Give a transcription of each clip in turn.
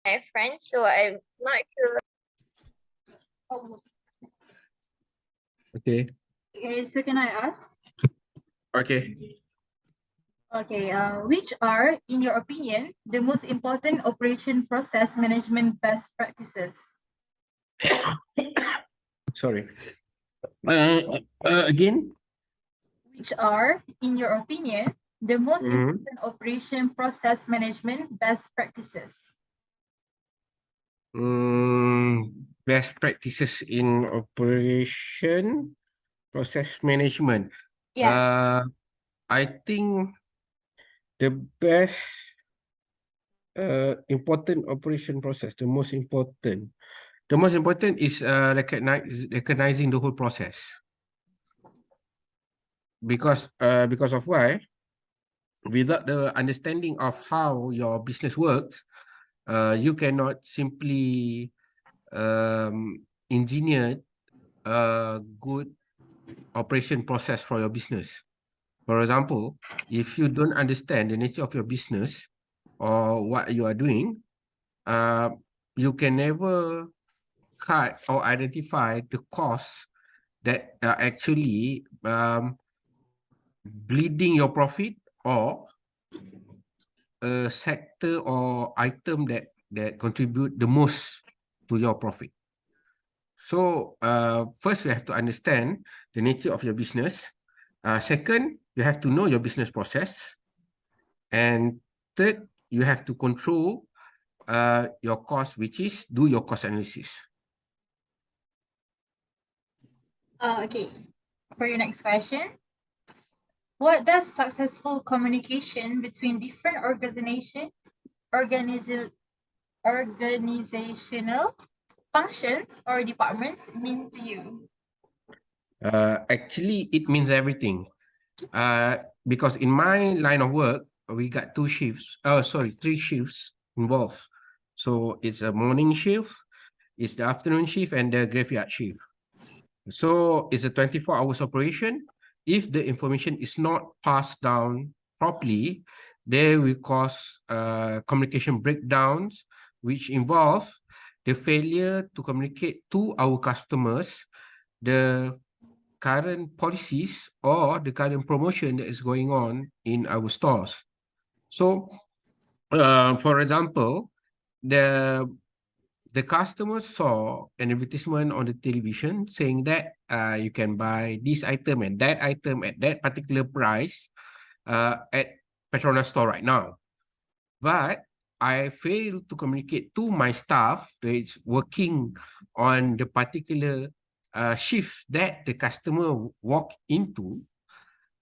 my friend, so I'm not sure. Okay. Okay, so can I ask? Okay. Okay, which are, in your opinion, the most important operation process management best practices? Sorry. Again. Which are, in your opinion, the most Mhm. important operation process management best practices? Best practices in operation process management. Yeah. I think the best important operation process, the most important is recognizing the whole process. Because of why? Without the understanding of how your business works, you cannot simply engineer a good operation process for your business. For example, if you don't understand the nature of your business or what you are doing, uh, you can never cut or identify the costs that are actually bleeding your profit, or a sector or item that contribute the most to your profit. So first you have to understand the nature of your business. Second, you have to know your business process. And third, you have to control your cost, which is do your cost analysis. Okay. For your next question, what does successful communication between different organizational functions or departments mean to you? Actually, it means everything. Because in my line of work, we got three shifts involved. So it's a morning shift, it's the afternoon shift, and the graveyard shift. So it's a 24 hours operation. If the information is not passed down properly, there will cause communication breakdowns, which involve the failure to communicate to our customers the current policies or the current promotion that is going on in our stores. So, for example, the the customer saw an advertisement on the television saying that you can buy this item and that item at that particular price at Petronas store right now. But I failed to communicate to my staff that is working on the particular shift that the customer walked into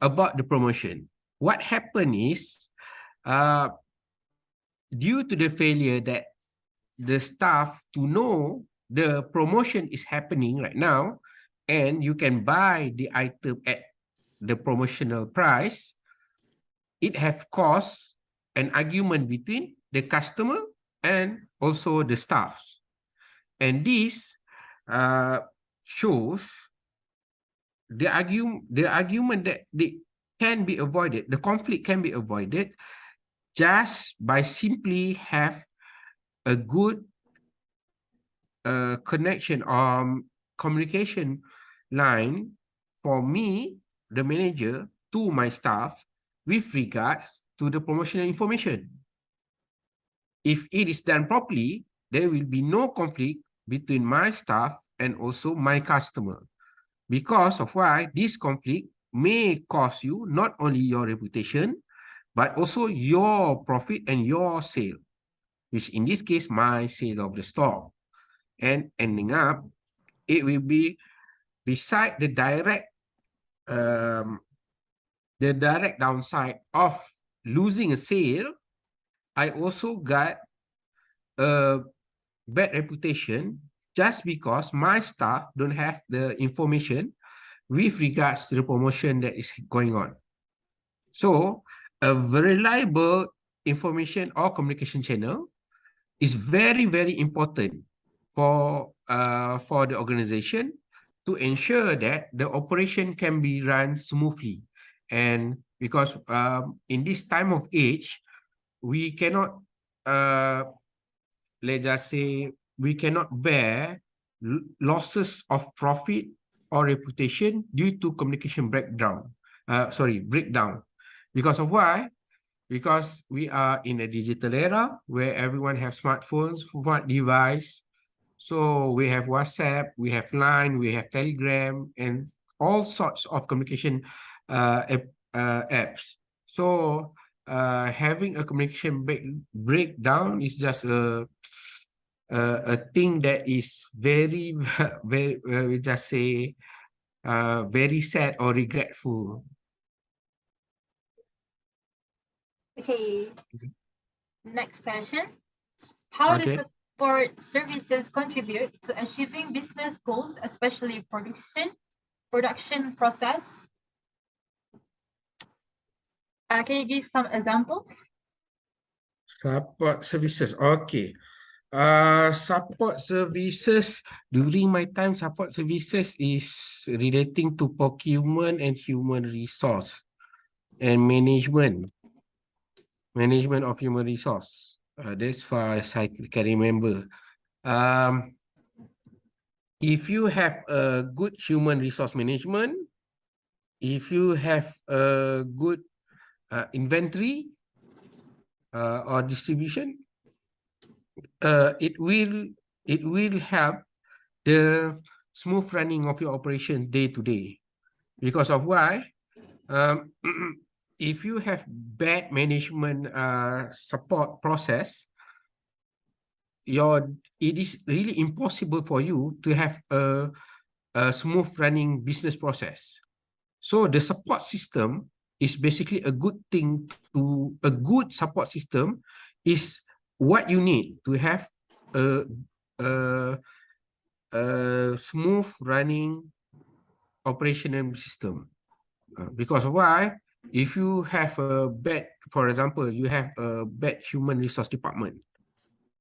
about the promotion. What happened is, uh, due to the failure that the staff to know the promotion is happening right now and you can buy the item at the promotional price, it have caused an argument between the customer and also the staff. And this shows the argument that can be avoided, the conflict can be avoided just by simply have a good connection or communication line for me, the manager, to my staff with regards to the promotional information. If it is done properly, there will be no conflict between my staff and also my customer. Because of why this conflict may cost you not only your reputation, but also your profit and your sale, which in this case, my sale of the store. And ending up, it will be beside the direct downside of losing a sale. I also got a bad reputation just because my staff don't have the information with regards to the promotion that is going on. So a reliable information or communication channel is very, very important for the organization to ensure that the operation can be run smoothly. And because in this time of age, we cannot let's just say, we cannot bear losses of profit or reputation due to communication breakdown. Breakdown. Because of why? Because we are in a digital era where everyone has smartphones, smart device. So we have WhatsApp, we have Line, we have Telegram, and all sorts of communication apps. So having a communication breakdown is just a thing that is very, very, we just say, very sad or regretful. Okay. Next question. How does Okay. support services contribute to achieving business goals, especially production process? Can you give some examples? Support services. Okay. Support services, during my time, support services is relating to procurement and human resource and management of human resource. That's far as I can remember. If you have a good human resource management, if you have a good inventory or distribution, it will help the smooth running of your operation day to day. Because of why? If you have bad management support process, it is really impossible for you to have a smooth running business process. So the support system is basically a good thing. A good support system is what you need to have a smooth running operational system. Because why? If you have a bad, for example, you have a bad human resource department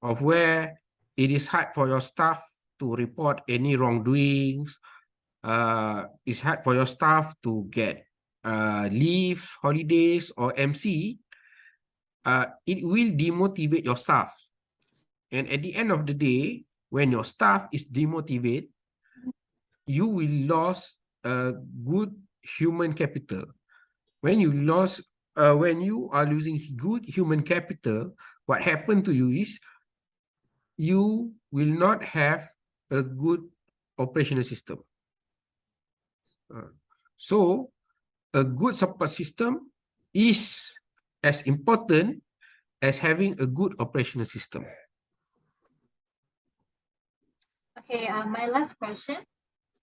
of where it is hard for your staff to report any wrongdoings. It's hard for your staff to get leave, holidays, or MC. It will demotivate your staff. And at the end of the day, when your staff is demotivated, you will lose a good human capital. When you are losing good human capital, what happened to you is you will not have a good operational system. So a good support system is as important as having a good operational system. Okay, my last question.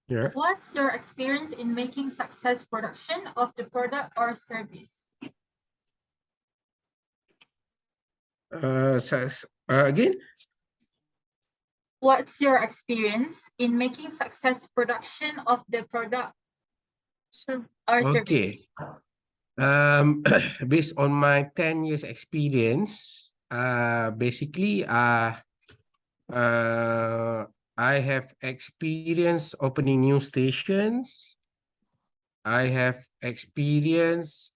Yeah. What's your experience in making success production of the product or service? Again? What's your experience in making success production of the product or Okay. service? Based on my 10 years experience, basically, I have experience opening new stations. I have experience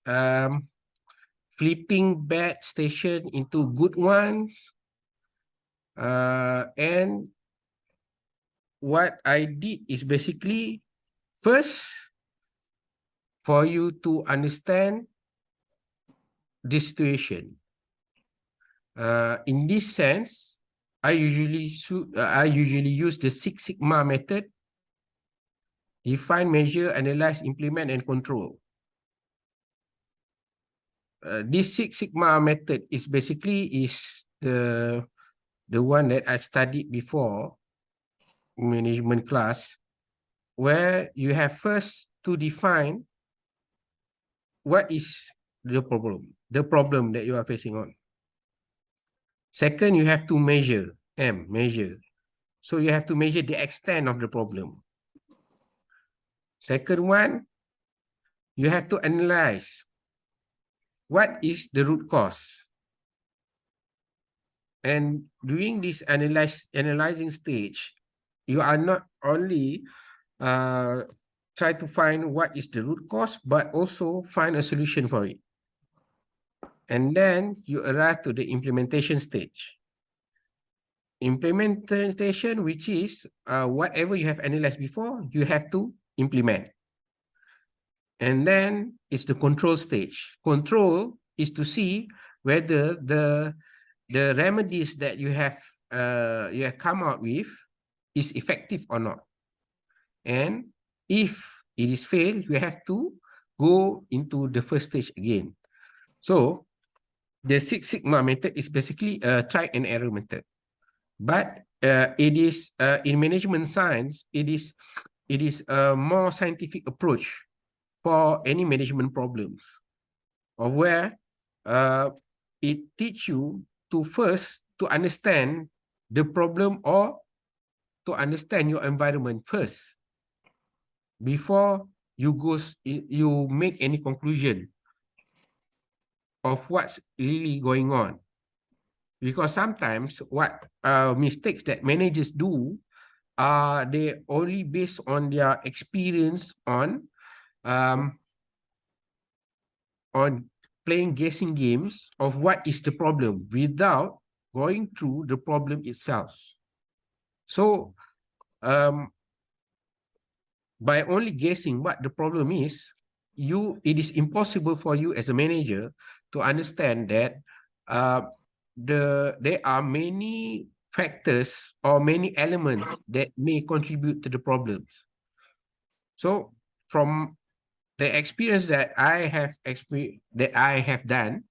flipping bad station into good ones. And what I did is basically, first, for you to understand the situation. In this sense, I usually use the Six Sigma method: define, measure, analyze, implement, and control. This Six Sigma method is basically the one that I studied before management class, where you have first to define what is the problem that you are facing on. Second, you have to measure, measure. So you have to measure the extent of the problem. Second one, you have to analyze what is the root cause. And during this analyzing stage, you are not only try to find what is the root cause, but also find a solution for it. And then you arrive to the implementation stage. implementation, which is whatever you have analyzed before, you have to implement. And then it's the control stage. Control is to see whether the remedies that you have come out with is effective or not. And if it is failed, you have to go into the first stage again. So the Six Sigma method is basically a try and error method. But it is in management science, it is a more scientific approach for any management problems, of where it teach you to first to understand the problem or to understand your environment first before you make any conclusion of what's really going on. Because sometimes what mistakes that managers do are they only based on their experience on playing guessing games of what is the problem without going through the problem itself. So by only guessing what the problem is, it is impossible for you as a manager to understand that there are many factors or many elements that may contribute to the problems. So from the experience that I have done,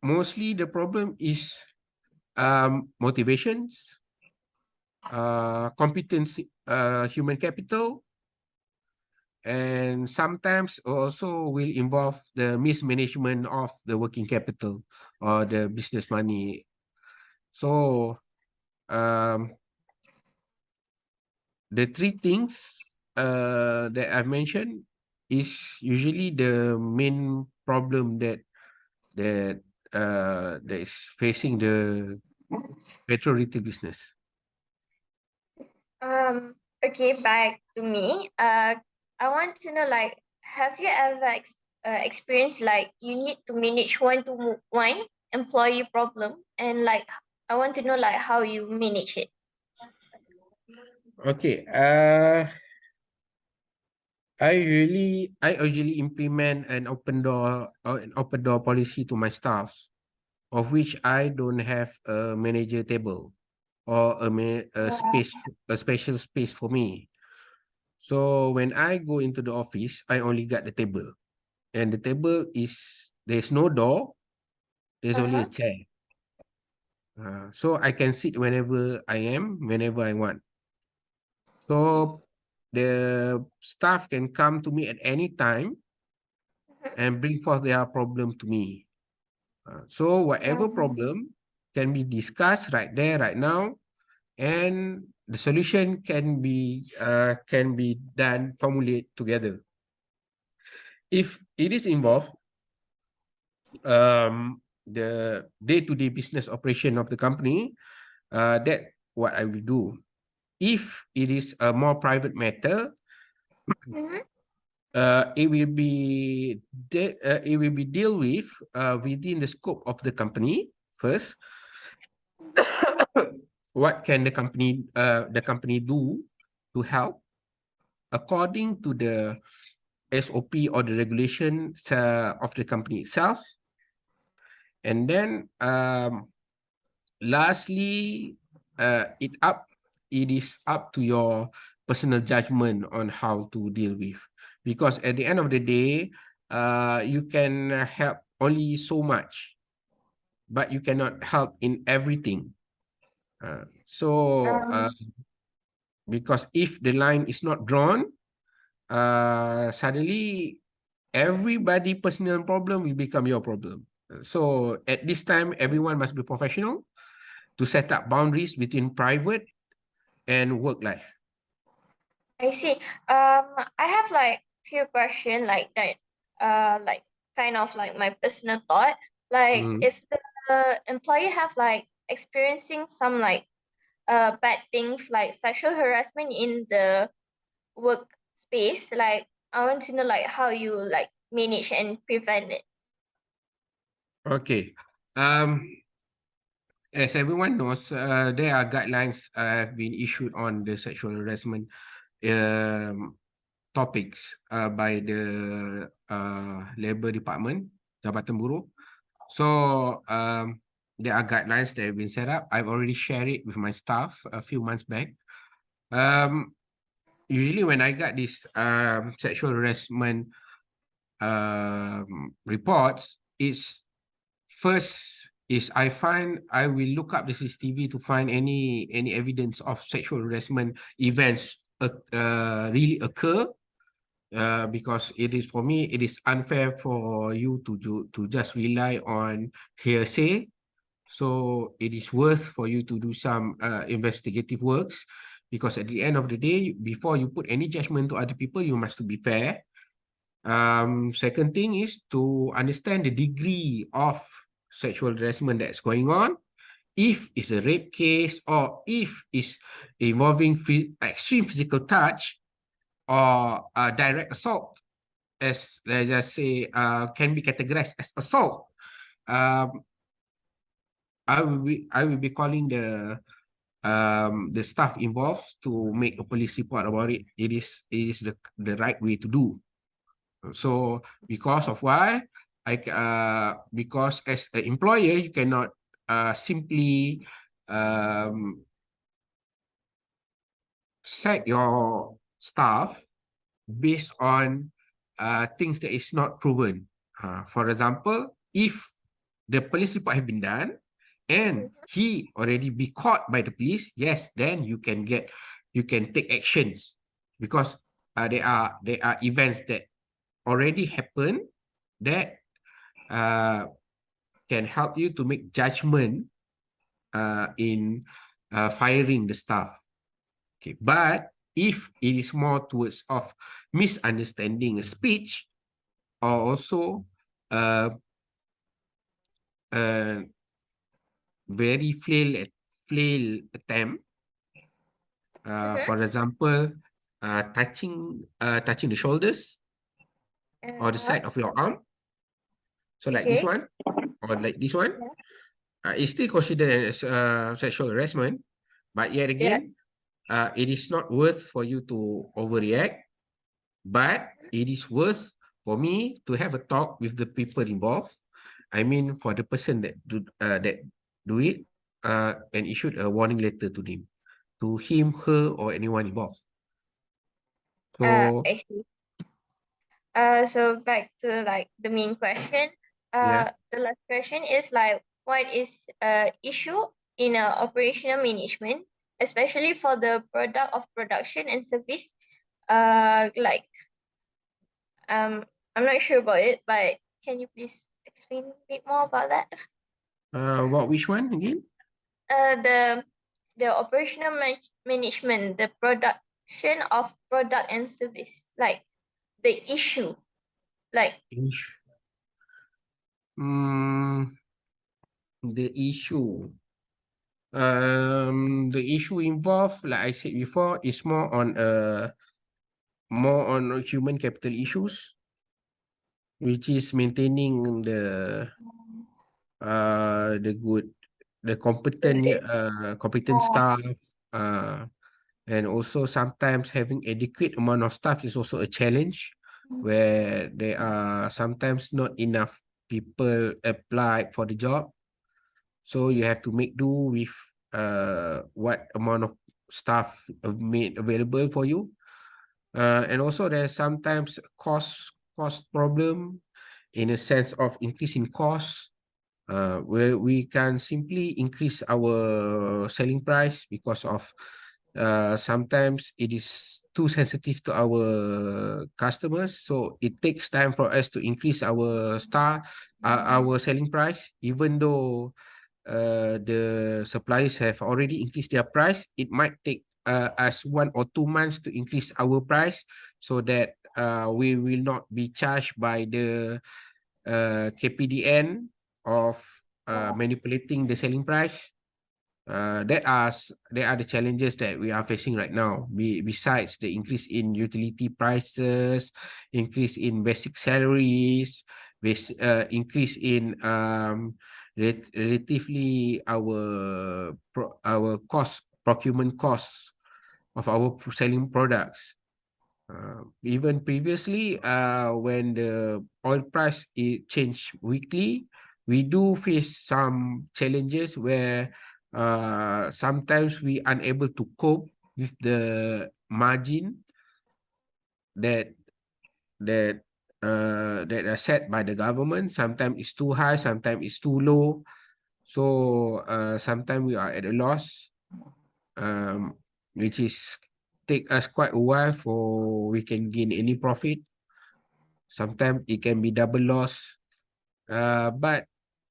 mostly the problem is motivations, competency, human capital, and sometimes also will involve the mismanagement of the working capital or the business money. So the three things that I've mentioned is usually the main problem that is facing the petrol retail business. Okay, back to me. I want to know, like, have you ever experienced like you need to manage one employee problem, and like I want to know like how you manage it. Okay. I usually implement an open door policy to my staff, of which I don't have a manager table or a special space for me. So when I go into the office, I only got the table, and the table there's no door, there's only a chair. So I can sit whenever I want. So the staff can come to me at any time and bring forth their problem to me. So whatever problem can be discussed right there, right now, and the solution can be done, formulate together. If it is involved, the day-to-day business operation of the company, that what I will do. If it is a more private matter, it will be dealt with within the scope of the company first. What can the company do to help according to the SOP or the regulation of the company itself? And then lastly, it is up to your personal judgment on how to deal with, because at the end of the day, you can help only so much, but you cannot help in everything. Because if the line is not drawn, suddenly everybody personal problem will become your problem. So at this time, everyone must be professional to set up boundaries between private and work life. I see. I have like few questions like that. Like kind of like my personal thought. Like if the employee have like experiencing some like bad things like sexual harassment in the workspace, like I want to know like how you like manage and prevent it. Okay. as everyone knows, there are guidelines have been issued on the sexual harassment topics by the Labour Department, Jabatan Buruh. So there are guidelines that have been set up. I've already shared it with my staff a few months back. Usually when I got this sexual harassment reports, it's first is I will look up the CCTV to find any evidence of sexual harassment events really occur. Because it is, for me, it is unfair for you to just rely on hearsay. So it is worth for you to do some investigative works, because at the end of the day, before you put any judgment to other people, you must be fair. Second thing is to understand the degree of sexual harassment that's going on. If it's a rape case, or if it's involving extreme physical touch, or direct assault, as let's just say can be categorized as assault. I will be calling the staff involved to make a police report about it. It is the right way to do. So because of why because as an employer, you cannot simply sack your staff based on things that is not proven. For example, if the police report have been done and he already be caught by the police, yes, then you can take actions, because there are events that already happened that can help you to make judgment in firing the staff. Okay, but if it is more towards of misunderstanding a speech, or also very flail attempt, for example, touching the shoulders or the side of your arm, so like this one or like this one, it's still considered as sexual harassment, but yet again, it is not worth for you to overreact, but it is worth for me to have a talk with the people involved. I mean, for the person that do it, and issued a warning letter to him, her, or anyone involved. So I see. So back to like the main question. yeah. The last question is like, what is issue in operational management, especially for the product of production and service? Like I'm not sure about it, but can you please explain a bit more about that? Which one again? The operational management, the production of product and service, like the issue, like The issue. The issue involved, like I said before, is more on human capital issues, which is maintaining the competent staff, and also sometimes having adequate amount of staff is also a challenge, where there are sometimes not enough people applied for the job, so you have to make do with what amount of staff made available for you. And also there's sometimes cost problem, in a sense of increasing costs, where we can simply increase our selling price because of sometimes it is too sensitive to our customers, so it takes time for us to increase our selling price, even though the suppliers have already increased their price. It might take us 1 or 2 months to increase our price, so that we will not be charged by the KPDN of manipulating the selling price. There are the challenges that we are facing right now. Besides the increase in utility prices, increase in basic salaries, increase in relatively our procurement costs of our selling products. Even previously, when the oil price changed weekly, we do face some challenges where sometimes we unable to cope with the margin that that that are set by the government. Sometimes it's too high, sometimes it's too low. So sometimes we are at a loss, which is take us quite a while for we can gain any profit. Sometimes it can be double loss. But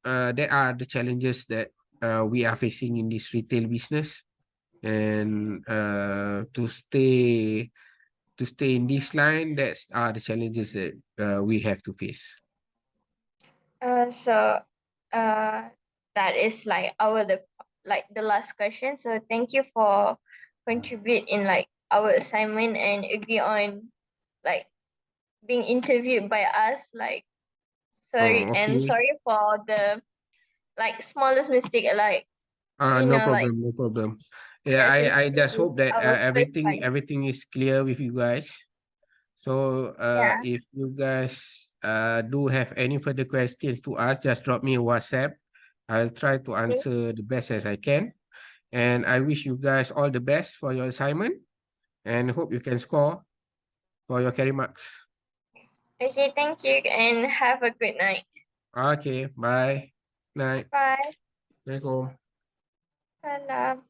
there are the challenges that we are facing in this retail business, and to stay in this line, that's are the challenges that we have to face. So that is like the last question. So thank you for contribute in like our assignment and agree on like being interviewed by us. Like Oh, okay. sorry for the like smallest mistake, like you No know, like problem, no problem. Yeah, since I just this is hope that our first time. everything is clear with you guys. So Yeah. if you guys do have any further questions to ask, just drop me a WhatsApp. I'll try to Okay. answer the best as I can. And I wish you guys all the best for your assignment and hope you can score for your carry marks. Okay, thank you and have a good night. Okay, bye. Night. Bye. Assalamualaikum. Salam.